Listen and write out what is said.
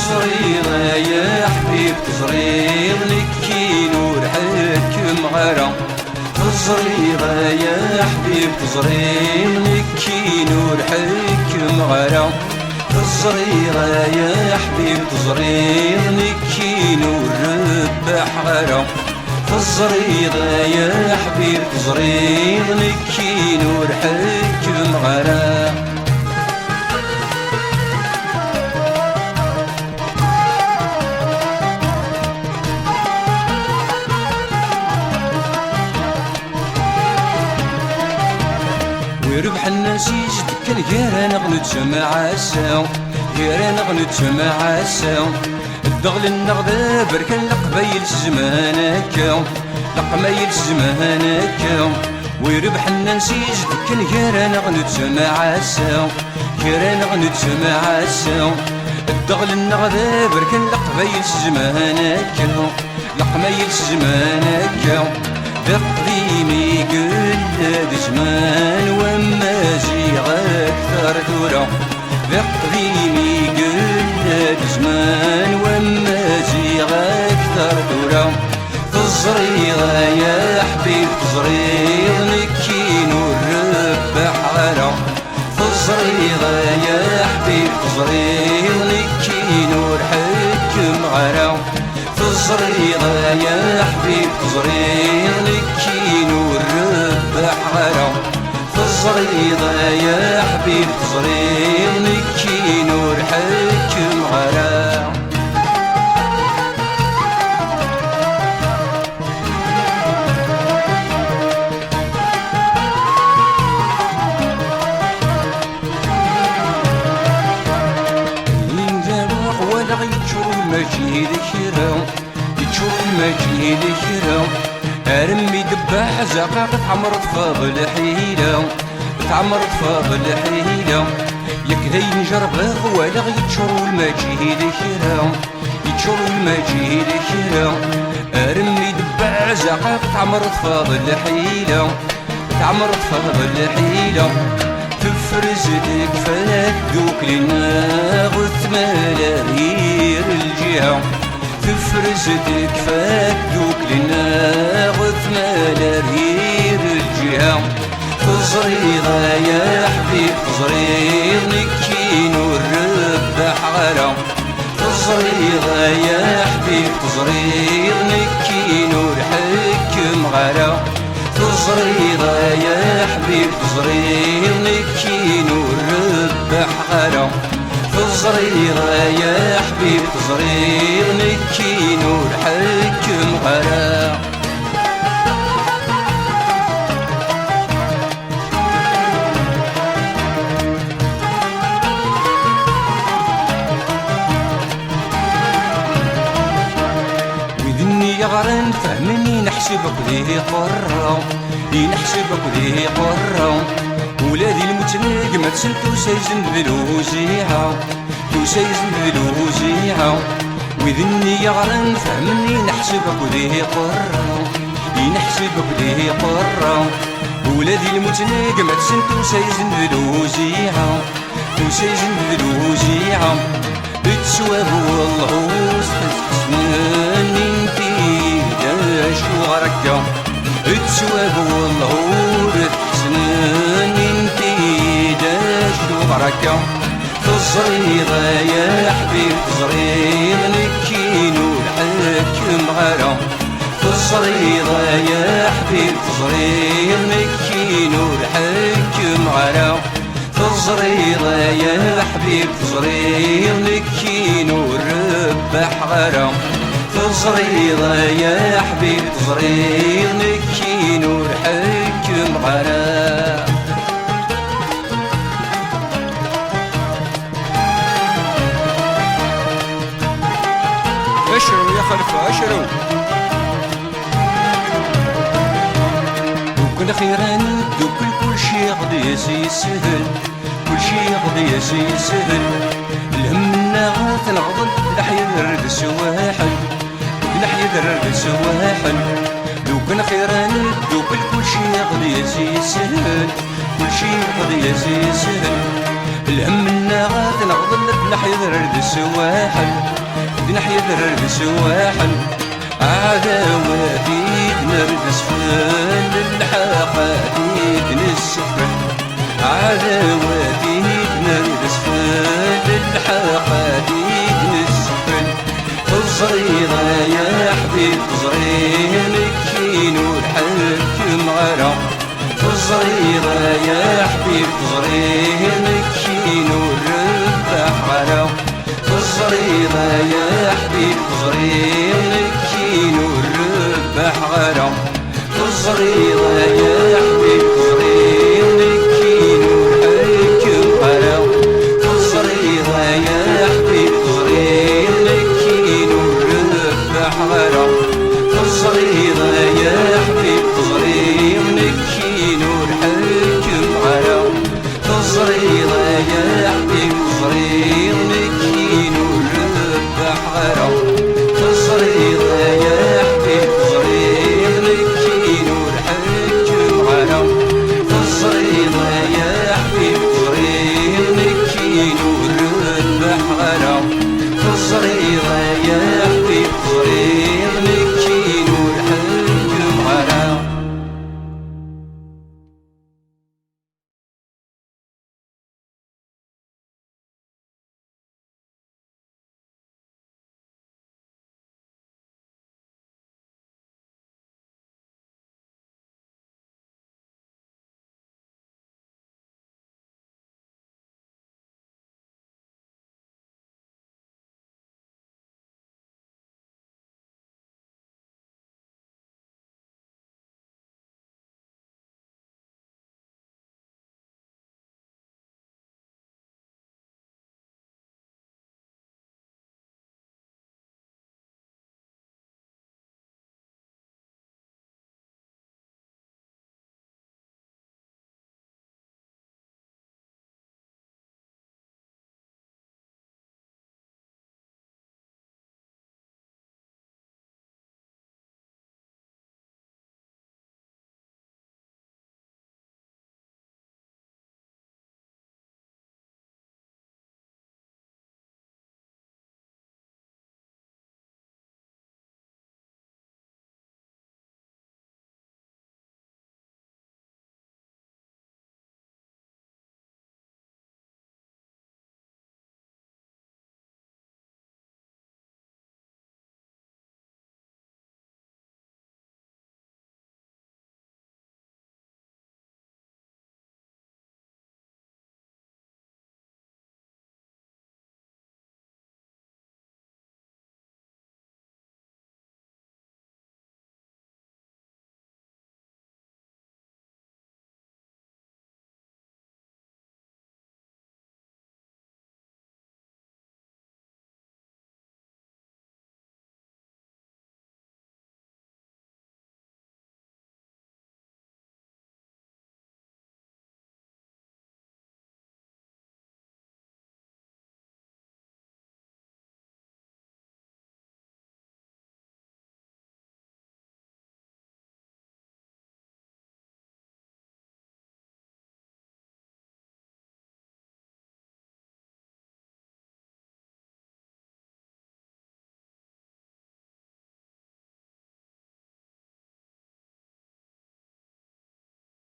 تزريغ يا حبيب تزريغ لكي نور حكم غرام تزريغ يا حبيب تزريغ لكي نور حكم غرام تزريغ يا حبيب تزريغ لكي نور ربح غرام تزريغ يا حبيب تزريغ لكي نور حكم غرام ويربح الناس يجد كان غير انا غنتجمع عساو غير انا غنتجمع عساو الدغل النغذا بركان لقبايل زمانك لقمايل زمانك ويربح الناس يجد كان غير انا غنتجمع عساو غير انا غنتجمع عساو الدغل النغذا بركان لقبايل زمانك لقمايل زمانك بقديمي قلد زمان وما زيغ اكثر ثورة بقديمي قلد زمان وما زيغ اكثر ثورة تزريغ يا حبيب تزريغ لكي نور ربح غرام تزريغ يا حبيب تزريغ لكي نور حكم غرام تزريغ يا حبيب تزريغ لكي نور ربح غرام تزريغ يا حبيب تزريغ لكي نور حكم غرام المجيد كرام يتشوف المجيد كرام ارمي دباح زقاق تعمر تفاضل حيلة تعمر تفاضل حيلة يكذا ينجرب ولا يتشوف المجيد كرام يتشوف المجيد كرام ارمي دباح زقاق تعمر تفاضل حيلة تعمر تفاضل حيلة تفرزتك فات دوك لنا غث ملاهير الجهة تفرزتك فات دوك لنا غث ملاهير الجهة تزريغ يا حبيب تزريغ لكي نور ربح غرام تزريغ يا حبيب تزريغ لكي نور حكم غرام تزريغ يا حبيب تزريغ لكي نور ربح غرام تزريغ يا حبيب تزريغ لكي نور حكم غرام وذني يغرن فهمني نحسبك ذي قرة نحسبك ذي قرة ولادي المتناق ما تسنتو سيزن بلوزيعة سيزن بلوزيعة وذني يغرن فهمني نحسبك ذي قرة نحسبك ذي قرة ولادي المتناق ما تسنتو سيزن بلوزيعة سيزن بلوزيعة بتسواب والله وستحسنان انتي داش وغركة بتسواب والله وبتحسنان انتي داش وغركة تزريغ يا حبيب تزريغ لكي نور حكم غرام تزريغ يا حبيب تزريغ لكي نور حكم غرام تزريغ يا حبيب تزريغ لكي نور ربح غرام تزريغ يا حبيب تزريغ لكي نور حكم غرام اشروا يا خلفة اشروا وكل خيرا دوك كل شي غدي يسهل كل شي غدي يسهل الهم الناغ تنغضن لحيا الرد السواحل لحيا الرد السواحل لو كان خيرا دوك كل شي غدي يسهل كل شي غدي يسهل الهم الناغ تنغضن لحيا الرد السواحل نحيا درب سواحل عداواتي نردس فن الحقاتي نسفن عداواتي نردس فن الحقاتي نسفن الصغيرة يا حبيب صغيرك كينو الحكم غرا الصغيرة يا حبيب صغيرك كينو الربح غرا الصغيرة يا حبيب صغيرك